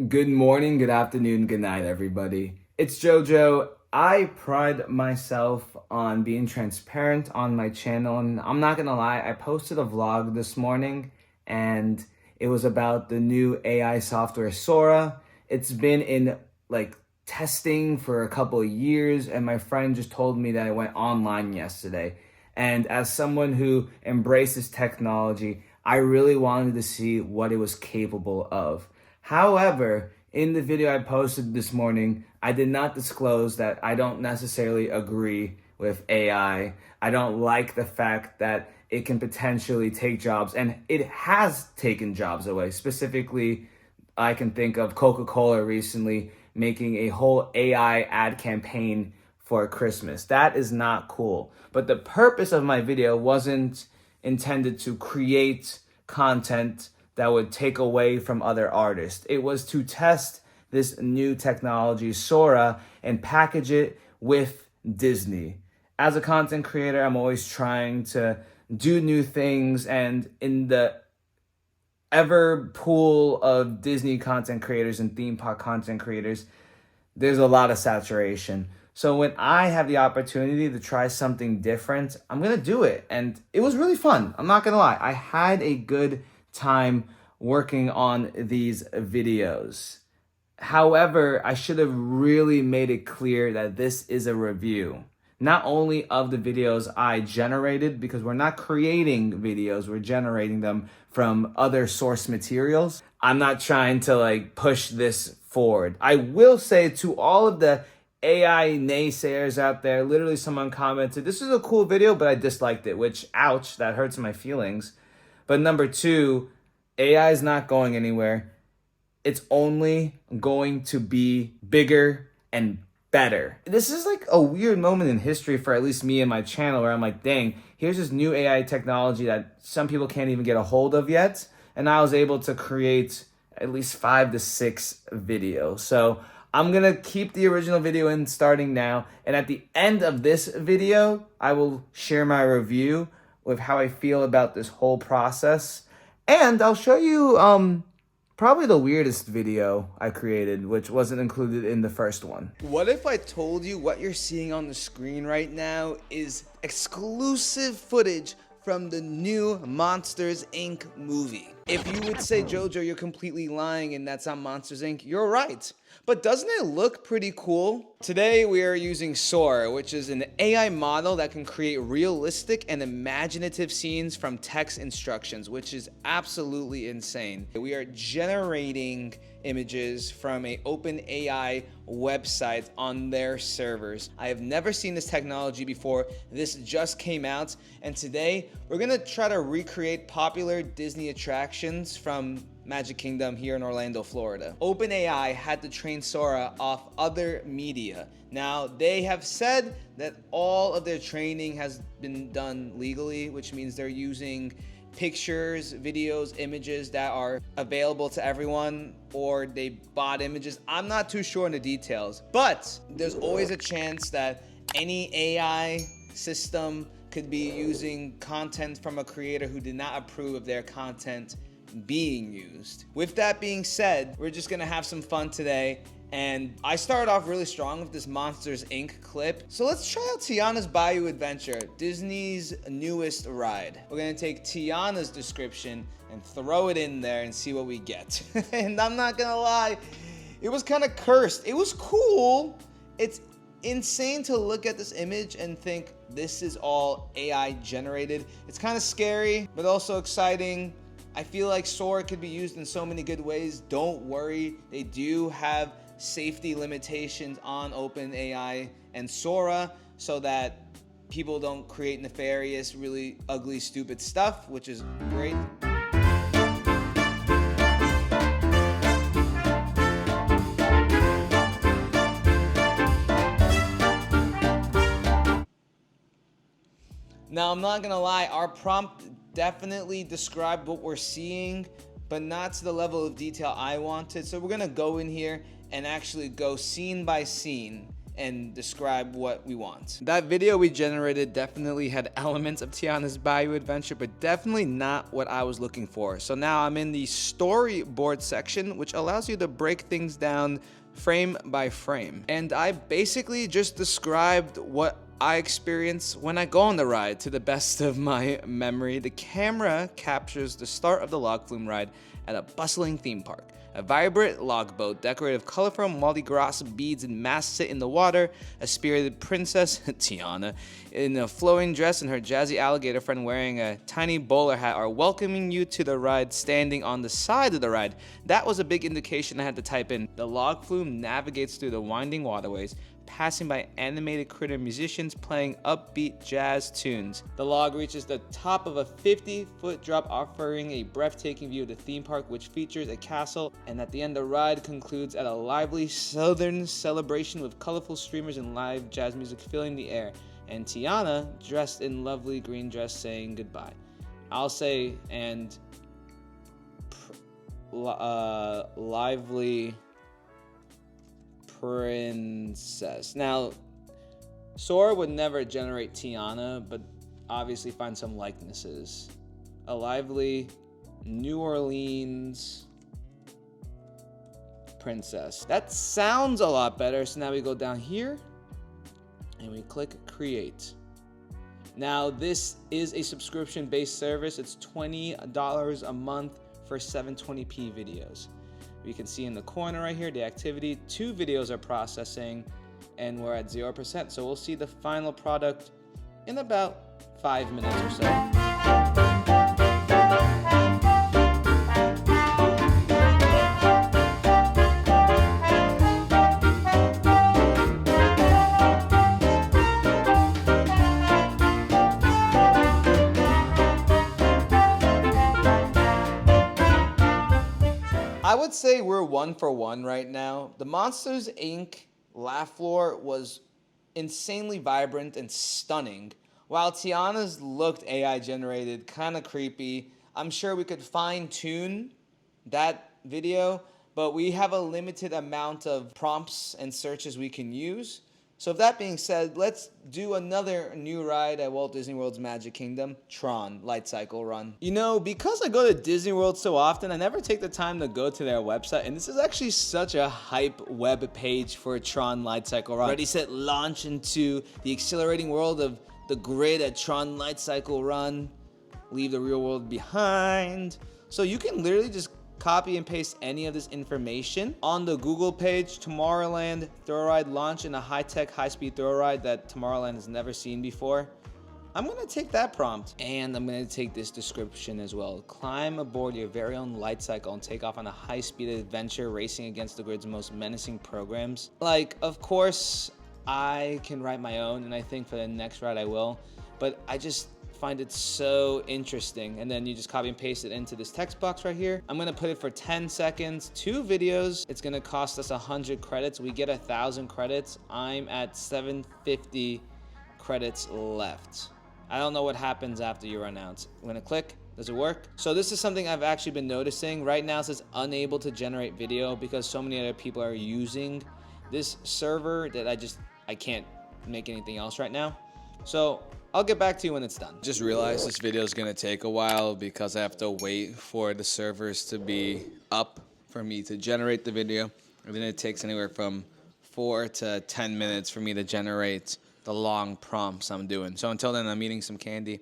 Good morning, good afternoon, good night, everybody. It's JoJo. I pride myself on being transparent on my channel, and I'm not gonna lie, I posted a vlog this morning and it was about the new AI software Sora. It's been in like testing for a couple of years, and my friend just told me that it went online yesterday. And as someone who embraces technology, I really wanted to see what it was capable of. However, in the video I posted this morning, I did not disclose that I don't necessarily agree with AI. I don't like the fact that it can potentially take jobs, and it has taken jobs away. Specifically, I can think of Coca-Cola recently making a whole AI ad campaign for Christmas. That is not cool. But the purpose of my video wasn't intended to create content that would take away from other artists. It was to test this new technology, Sora, and package it with Disney. As a content creator, I'm always trying to do new things, and in the ever pool of Disney content creators and theme park content creators, there's a lot of saturation. So when I have the opportunity to try something different, I'm gonna do it. And it was really fun. I'm not gonna lie. I had a good time working on these videos. However, I should have really made it clear that this is a review, not only of the videos I generated, because we're not creating videos, we're generating them from other source materials. I'm not trying to push this forward. I will say to all of the AI naysayers out there, literally someone commented, "This is a cool video, but I disliked it," which, ouch, that hurts my feelings. But number two, AI is not going anywhere. It's only going to be bigger and better. This is like a weird moment in history for at least me and my channel, where I'm like, dang, here's this new AI technology that some people can't even get a hold of yet. And I was able to create at least 5 to 6 videos. So I'm gonna keep the original video in starting now. And at the end of this video, I will share my review with how I feel about this whole process. And I'll show you probably the weirdest video I created, which wasn't included in the first one. What if I told you what you're seeing on the screen right now is exclusive footage from the new Monsters, Inc. movie? If you would say, JoJo, you're completely lying and that's not Monsters, Inc., you're right. But doesn't it look pretty cool? Today we are using Sora, which is an AI model that can create realistic and imaginative scenes from text instructions, which is absolutely insane. We are generating images from a OpenAI website on their servers. I have never seen this technology before. This just came out, and today we're gonna try to recreate popular Disney attractions from Magic Kingdom here in Orlando, Florida. OpenAI had to train Sora off other media. Now, they have said that all of their training has been done legally, which means they're using pictures, videos, images that are available to everyone, or they bought images. I'm not too sure on the details, but there's always a chance that any AI system could be using content from a creator who did not approve of their content being used. With that being said, we're just gonna have some fun today. And I started off really strong with this Monsters, Inc. clip. So let's try out Tiana's Bayou Adventure, Disney's newest ride. We're gonna take Tiana's description and throw it in there and see what we get. And I'm not gonna lie, it was kind of cursed. It was cool. It's insane to look at this image and think this is all AI generated. It's kind of scary, but also exciting. I feel like Sora could be used in so many good ways. Don't worry, they do have safety limitations on OpenAI and Sora so that people don't create nefarious, really ugly, stupid stuff, which is great. Now, I'm not gonna lie, our prompt definitely described what we're seeing, but not to the level of detail I wanted. So we're gonna go in here and actually go scene by scene and describe what we want. That video we generated definitely had elements of Tiana's Bayou Adventure, but definitely not what I was looking for. So now I'm in the storyboard section, which allows you to break things down frame by frame. And I basically just described what I experience when I go on the ride to the best of my memory. The camera captures the start of the log flume ride at a bustling theme park. A vibrant log boat decorated with colorful Mardi Gras beads and masks sit in the water. A spirited princess, Tiana, in a flowing dress and her jazzy alligator friend wearing a tiny bowler hat are welcoming you to the ride, standing on the side of the ride. That was a big indication I had to type in. The log flume navigates through the winding waterways, passing by animated critter musicians playing upbeat jazz tunes. The log reaches the top of a 50-foot drop, offering a breathtaking view of the theme park, which features a castle. And at the end, the ride concludes at a lively southern celebration with colorful streamers and live jazz music filling the air. And Tiana, dressed in lovely green dress, saying goodbye. I'll say, and lively princess. Now, Sora would never generate Tiana, but obviously find some likenesses. A lively New Orleans princess. That sounds a lot better. So now we go down here and we click create. Now, this is a subscription-based service. It's $20 a month for 720p videos. You can see in the corner right here, the activity, 2 videos are processing and we're at 0%. So we'll see the final product in about 5 minutes or so. I would say we're 1 for 1 right now. The Monsters Inc. laugh floor was insanely vibrant and stunning, while Tiana's looked AI generated, kind of creepy. I'm sure we could fine tune that video, but we have a limited amount of prompts and searches we can use. So with that being said, let's do another new ride at Walt Disney World's Magic Kingdom, Tron Light Cycle Run. You know, because I go to Disney World so often, I never take the time to go to their website, and this is actually such a hype web page for Tron Light Cycle Run. Ready, set, launch into the exhilarating world of the grid at Tron Light Cycle Run. Leave the real world behind. So you can literally just copy and paste any of this information on the Google page. Tomorrowland thrill ride launch in a high-tech, high-speed thrill ride that Tomorrowland has never seen before. I'm gonna take that prompt and I'm gonna take this description as well. Climb aboard your very own light cycle and take off on a high-speed adventure racing against the grid's most menacing programs. Like, of course, I can write my own, and I think for the next ride I will, but I just find it so interesting. And then you just copy and paste it into this text box right here. I'm gonna put it for 10 seconds, 2 videos. It's gonna cost us 100 credits. We get 1,000 credits. I'm at 750 credits left. I don't know what happens after you run out. I'm gonna click. Does it work? So this is something I've actually been noticing. Right now it says unable to generate video because so many other people are using this server that I can't make anything else right now. So I'll get back to you when it's done. Just realized this video is gonna take a while because I have to wait for the servers to be up for me to generate the video. And then it takes anywhere from 4 to 10 minutes for me to generate the long prompts I'm doing. So until then, I'm eating some candy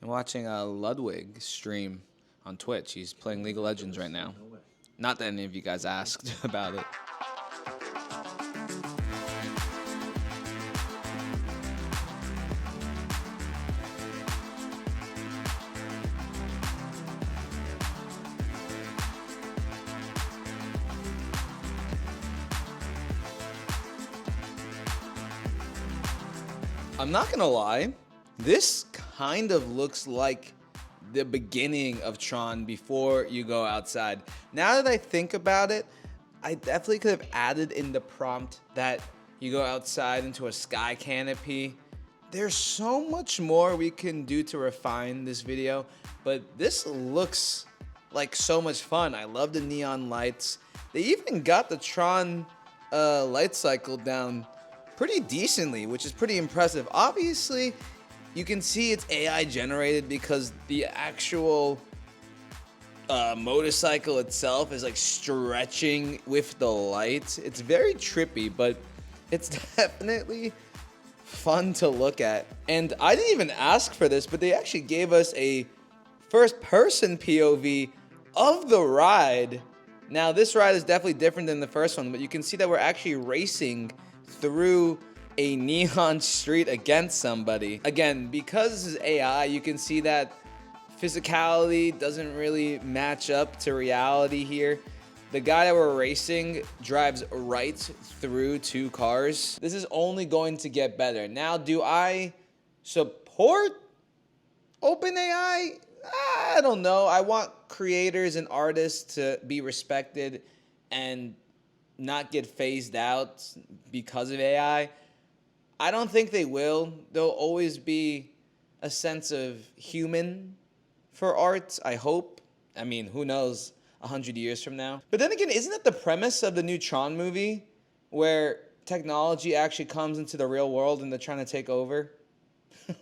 and watching Ludwig stream on Twitch. He's playing League of Legends right now. Not that any of you guys asked about it. I'm not gonna lie, this kind of looks like the beginning of Tron before you go outside. Now that I think about it, I definitely could have added in the prompt that you go outside into a sky canopy. There's so much more we can do to refine this video, but this looks like so much fun. I love the neon lights. They even got the Tron light cycle down pretty decently, which is pretty impressive. Obviously, you can see it's AI generated because the actual motorcycle itself is like stretching with the light. It's very trippy, but it's definitely fun to look at. And I didn't even ask for this, but they actually gave us a first-person POV of the ride. Now, this ride is definitely different than the first one, but you can see that we're actually racing through a neon street against somebody. Again, because this is AI, you can see that physicality doesn't really match up to reality here. The guy that we're racing drives right through two cars. This is only going to get better. Now, do I support OpenAI? I don't know. I want creators and artists to be respected and not get phased out because of AI. I don't think they will. There'll always be a sense of human for art, I hope. I mean, who knows 100 years from now. But then again, isn't it the premise of the new Tron movie where technology actually comes into the real world and they're trying to take over?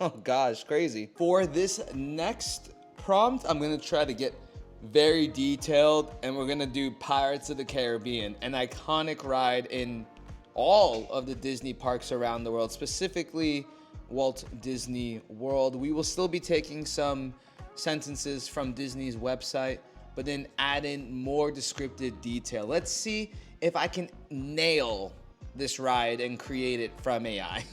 Oh gosh, crazy. For this next prompt, I'm gonna try to get very detailed, and we're gonna do Pirates of the Caribbean, an iconic ride in all of the Disney parks around the world, specifically Walt Disney World. We will still be taking some sentences from Disney's website, but then add in more descriptive detail. Let's see if I can nail this ride and create it from AI.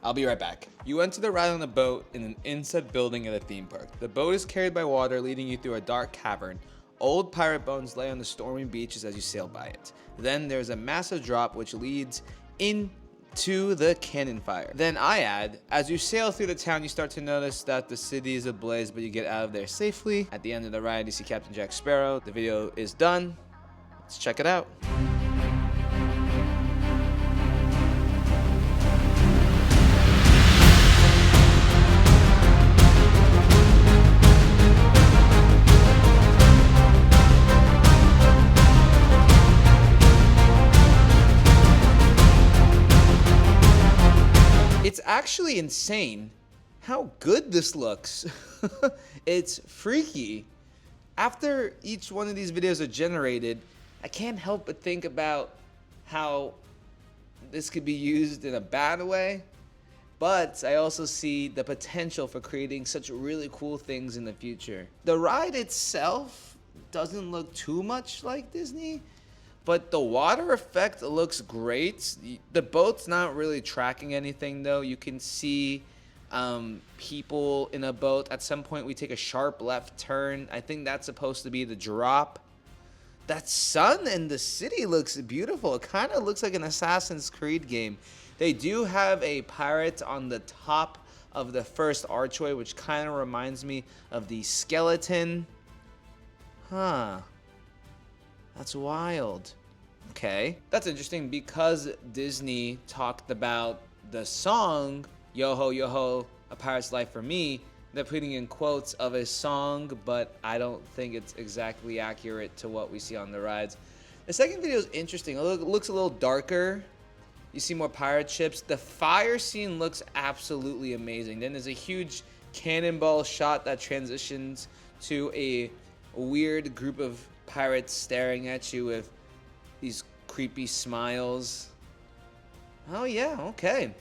I'll be right back. You enter the ride on a boat in an inset building at a theme park. The boat is carried by water, leading you through a dark cavern. Old pirate bones lay on the stormy beaches as you sail by it. Then there's a massive drop which leads into the cannon fire. Then I add, as you sail through the town, you start to notice that the city is ablaze, but you get out of there safely. At the end of the ride, you see Captain Jack Sparrow. The video is done. Let's check it out. It's actually insane how good this looks. It's freaky. After each one of these videos are generated, I can't help but think about how this could be used in a bad way, but I also see the potential for creating such really cool things in the future. The ride itself doesn't look too much like Disney, but the water effect looks great. The boat's not really tracking anything though. You can see people in a boat. At some point we take a sharp left turn. I think that's supposed to be the drop. That sun in the city looks beautiful. It kind of looks like an Assassin's Creed game. They do have a pirate on the top of the first archway, which kind of reminds me of the skeleton. Huh. That's wild. Okay. That's interesting because Disney talked about the song, Yo Ho, Yo Ho, A Pirate's Life for Me. They're putting in quotes of a song, but I don't think it's exactly accurate to what we see on the rides. The second video is interesting. It looks a little darker. You see more pirate ships. The fire scene looks absolutely amazing. Then there's a huge cannonball shot that transitions to a weird group of pirates staring at you with these creepy smiles. Oh yeah, okay.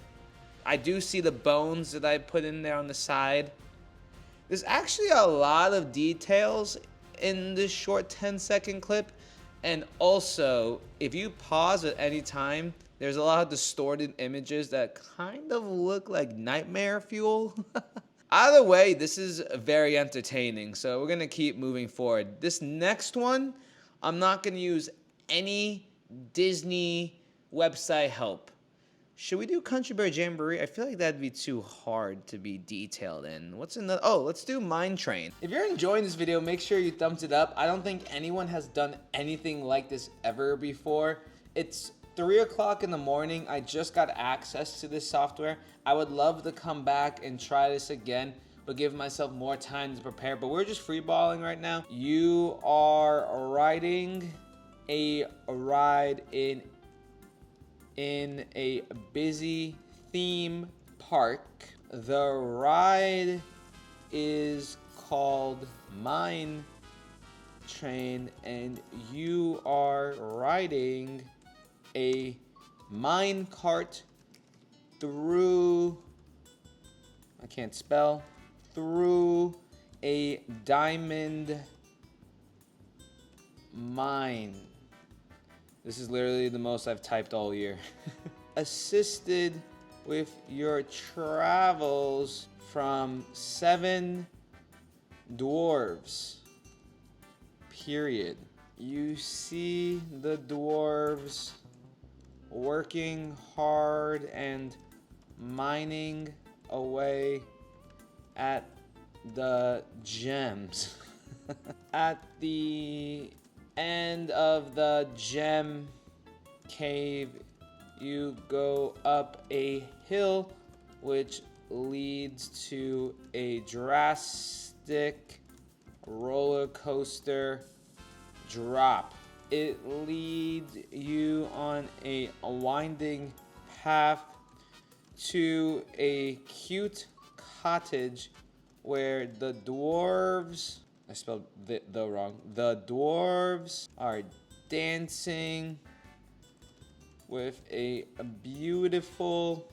I do see the bones that I put in there on the side. There's actually a lot of details in this short 10-second clip. And also, if you pause at any time, there's a lot of distorted images that kind of look like nightmare fuel. Either way, this is very entertaining, so we're gonna keep moving forward. This next one, I'm not gonna use any Disney website help. Should we do Country Bear Jamboree? I feel like that'd be too hard to be detailed in. What's another? Oh, let's do Mine Train. If you're enjoying this video, make sure you thumbs it up. I don't think anyone has done anything like this ever before. It's 3 o'clock in the morning. I just got access to this software. I would love to come back and try this again, but give myself more time to prepare. But we're just freeballing right now. You are riding a ride in in a busy theme park. The ride is called Mine Train, and you are riding a mine cart through, I can't spell, through a diamond mine. This is literally the most I've typed all year. Assisted with your travels from 7 dwarves. Period. You see the dwarves working hard and mining away at the gems. At the end of the gem cave, you go up a hill which leads to a drastic roller coaster drop. It leads you on a winding path to a cute cottage where the dwarves, I spelled the wrong, the dwarves are dancing with a beautiful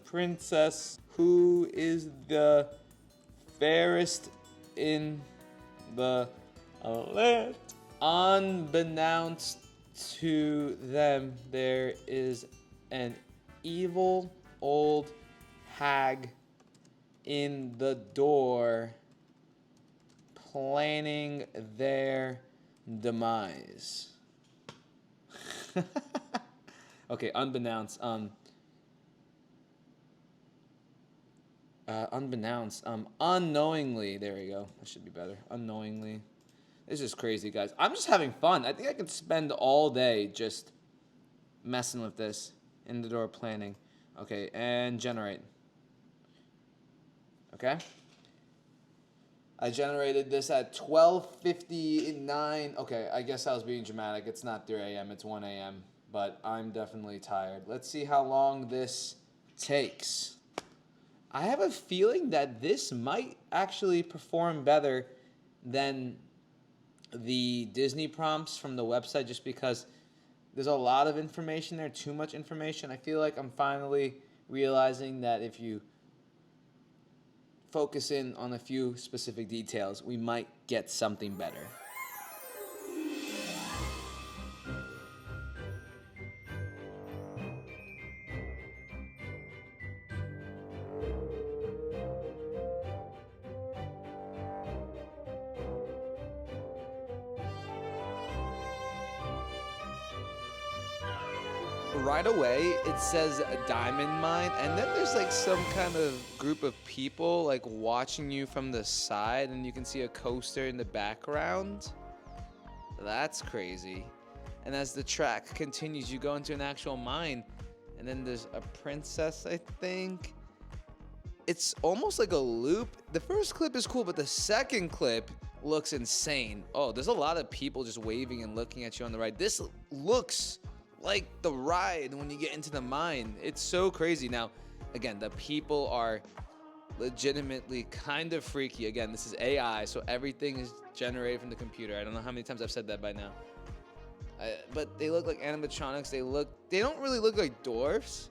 princess who is the fairest in the land. Unbeknownst to them, there is an evil old hag in the door planning their demise. Okay, unbeknownst. Unknowingly. There we go. That should be better. Unknowingly. This is crazy, guys. I'm just having fun. I think I could spend all day just messing with this. In the door planning. Okay, and generate. Okay. I generated this at 12:59. Okay, I guess I was being dramatic. It's not 3 a.m., it's 1 a.m. But I'm definitely tired. Let's see how long this takes. I have a feeling that this might actually perform better than the Disney prompts from the website, just because there's a lot of information there, too much information. I feel like I'm finally realizing that if you focus in on a few specific details, we might get something better. Right away, it says a diamond mine, and then there's like some kind of group of people like watching you from the side, and you can see a coaster in the background. That's crazy. And as the track continues, you go into an actual mine, and then there's a princess, I think. It's almost like a loop. The first clip is cool, but the second clip looks insane. Oh, there's a lot of people just waving and looking at you on the ride. This looks like the ride when you get into the mine. It's so crazy. Now, again, the people are legitimately kind of freaky. Again, this is AI, so everything is generated from the computer. I don't know how many times I've said that by now. But they look like animatronics. They don't really look like dwarfs.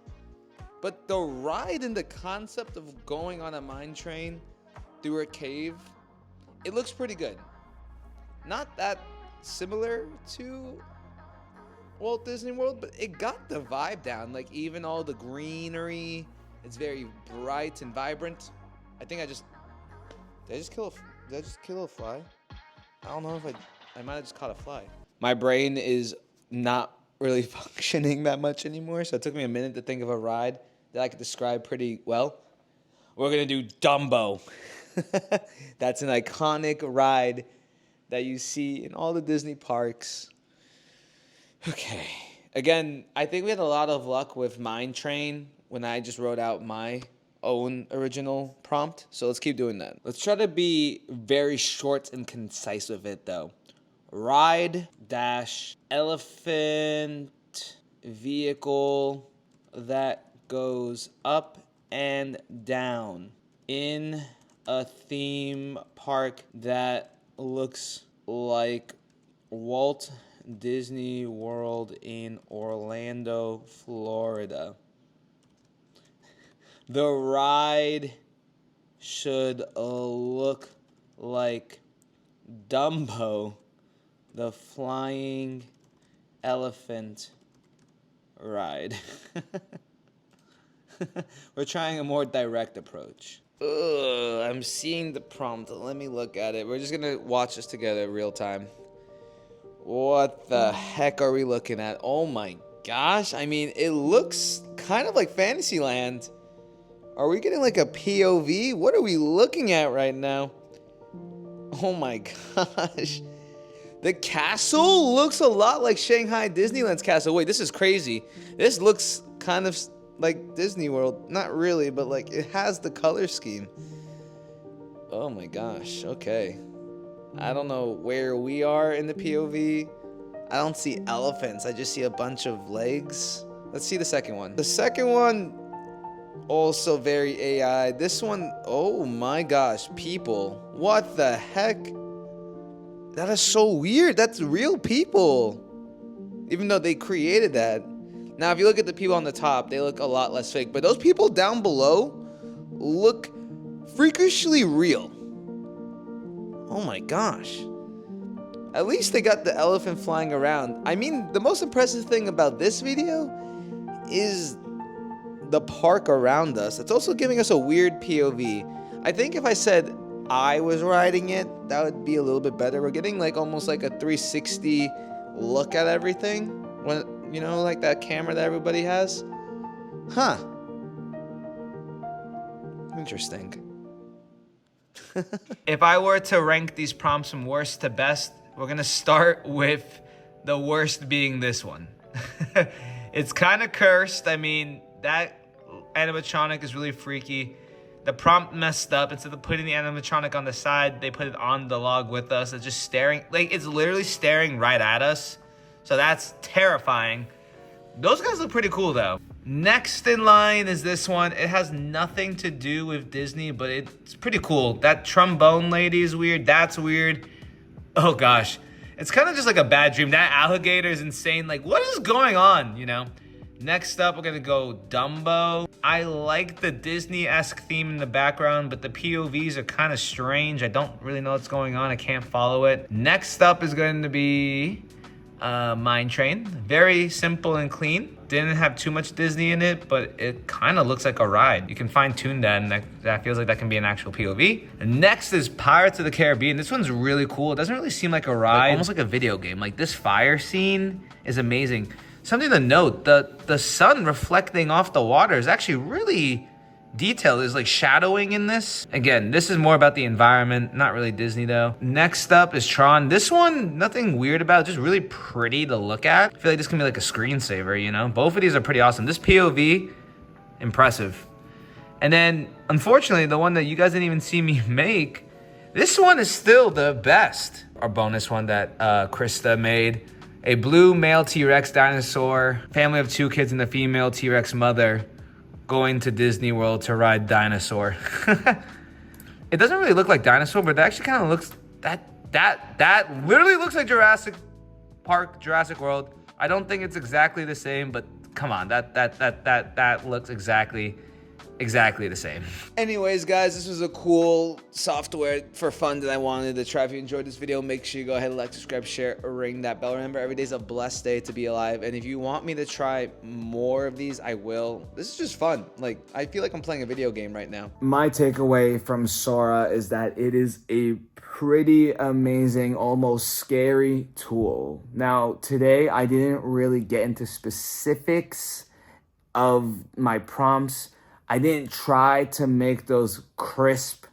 But the ride and the concept of going on a mine train through a cave, it looks pretty good. Not that similar to Walt Disney World, but it got the vibe down. Like even all the greenery, it's very bright and vibrant. I think did I just kill a fly? I don't know if I might have just caught a fly. My brain is not really functioning that much anymore, so it took me a minute to think of a ride that I could describe pretty well. We're gonna do Dumbo. That's an iconic ride that you see in all the Disney parks. Okay. Again, I think we had a lot of luck with Mine Train when I just wrote out my own original prompt. So let's keep doing that. Let's try to be very short and concise with it, though. Ride dash elephant vehicle that goes up and down in a theme park that looks like Walt Disney World in Orlando, Florida. The ride should look like Dumbo, the flying elephant ride. We're trying a more direct approach. Ugh, I'm seeing the prompt. Let me look at it. We're just gonna watch this together real time. What the heck are we looking at? Oh my gosh. I mean, it looks kind of like Fantasyland. Are we getting like a POV? What are we looking at right now? Oh my gosh. The castle looks a lot like Shanghai Disneyland's castle. Wait, this is crazy. This looks kind of like Disney World. Not really, but like it has the color scheme. Oh my gosh. Okay. I don't know where we are in the POV. I don't see elephants. I just see a bunch of legs. Let's see the second one. The second one, also very AI. This one, oh my gosh, people. What the heck? That is so weird. That's real people. Even though they created that. Now, if you look at the people on the top, they look a lot less fake. But those people down below look freakishly real. Oh my gosh. At least they got the elephant flying around. I mean, the most impressive thing about this video is the park around us. It's also giving us a weird POV. I think if I said I was riding it, that would be a little bit better. We're getting like almost like a 360 look at everything. When, you know, like that camera that everybody has. Huh. Interesting. If I were to rank these prompts from worst to best, we're gonna start with the worst being this one. It's kind of cursed. I mean, that animatronic is really freaky. The prompt messed up. Instead of putting the animatronic on the side, they put it on the log with us. It's just staring, like it's literally staring right at us. So that's terrifying. Those guys look pretty cool though. Next in line is this one. It has nothing to do with Disney, but it's pretty cool. That trombone lady is weird. That's weird. Oh gosh. It's kind of just like a bad dream. That alligator is insane. Like, what is going on, you know? Next up, we're gonna go Dumbo. I like the Disney-esque theme in the background, but the POVs are kind of strange. I don't really know what's going on. I can't follow it. Next up is going to be Mine Train. Very simple and clean. Didn't have too much Disney in it, but it kind of looks like a ride. You can fine-tune that, and that feels like that can be an actual POV. And next is Pirates of the Caribbean. This one's really cool. It doesn't really seem like a ride, almost like a video game. Like, this fire scene is amazing. Something to note, the sun reflecting off the water is actually really detailed. There's like shadowing in this. Again, this is more about the environment, not really Disney though. Next up is Tron. This one, nothing weird about it, just really pretty to look at. I feel like this can be like a screensaver, you know? Both of these are pretty awesome. This POV, impressive. And then, unfortunately, the one that you guys didn't even see me make, this one is still the best. Our bonus one that Krista made. A blue male T-Rex dinosaur, family of 2 kids and the female T-Rex mother going to Disney World to ride dinosaur. It doesn't really look like dinosaur, but that actually kind of looks, that literally looks like Jurassic Park, Jurassic World. I don't think it's exactly the same, but come on, that looks exactly the same. Anyways, guys, this was a cool software for fun that I wanted to try. If you enjoyed this video, make sure you go ahead and like, subscribe, share, or ring that bell. Remember, every day is a blessed day to be alive. And if you want me to try more of these, I will. This is just fun. Like, I feel like I'm playing a video game right now. My takeaway from Sora is that it is a pretty amazing, almost scary tool. Now, today, I didn't really get into specifics of my prompts. I didn't try to make those crisp,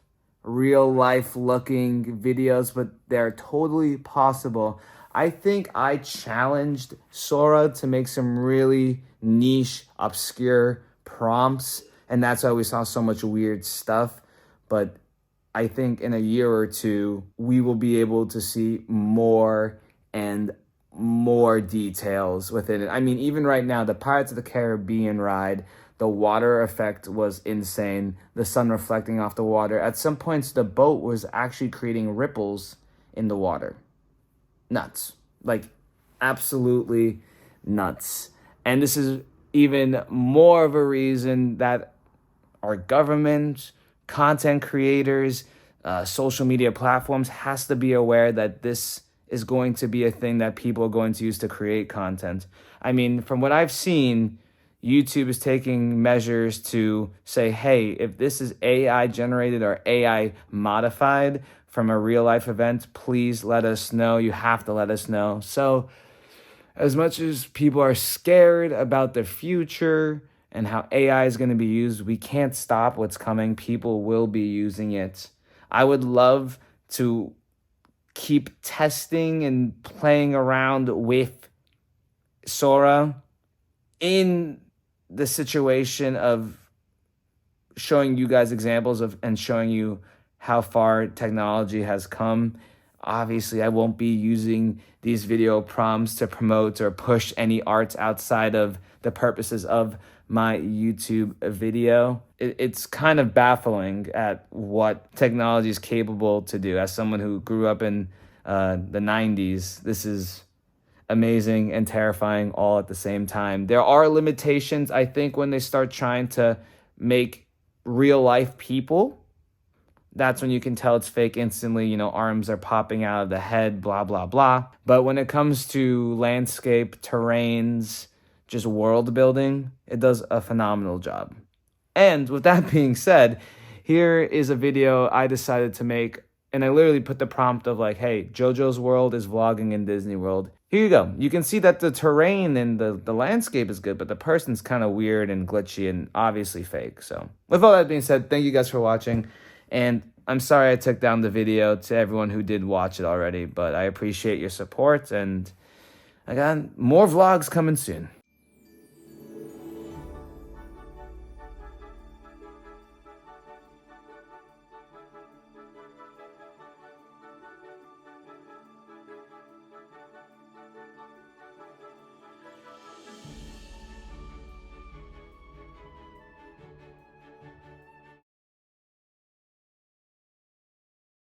real-life looking videos, but they're totally possible. I think I challenged Sora to make some really niche, obscure prompts, and that's why we saw so much weird stuff. But I think in a year or two, we will be able to see more and more details within it. I mean, even right now, the Pirates of the Caribbean ride, the water effect was insane. The sun reflecting off the water. At some points, the boat was actually creating ripples in the water. Nuts. Like, absolutely nuts. And this is even more of a reason that our government, content creators, social media platforms has to be aware that this is going to be a thing that people are going to use to create content. I mean, from what I've seen, YouTube is taking measures to say, hey, if this is AI generated or AI modified from a real life event, please let us know. You have to let us know. So, as much as people are scared about the future and how AI is going to be used, we can't stop what's coming. People will be using it. I would love to keep testing and playing around with Sora in the situation of showing you guys examples of and showing you how far technology has come. Obviously, I won't be using these video prompts to promote or push any arts outside of the purposes of my YouTube video. It's kind of baffling at what technology is capable to do. As someone who grew up in the 90s, this is amazing and terrifying all at the same time. There are limitations, I think, when they start trying to make real life people. That's when you can tell it's fake instantly. You know, arms are popping out of the head, blah, blah, blah. But when it comes to landscape, terrains, just world building, it does a phenomenal job. And with that being said, here is a video I decided to make. And I literally put the prompt of like, hey, JoJo's World is vlogging in Disney World. Here you go. You can see that the terrain and the landscape is good, but the person's kind of weird and glitchy and obviously fake. So with all that being said, thank you guys for watching. And I'm sorry I took down the video to everyone who did watch it already, but I appreciate your support, and I got more vlogs coming soon.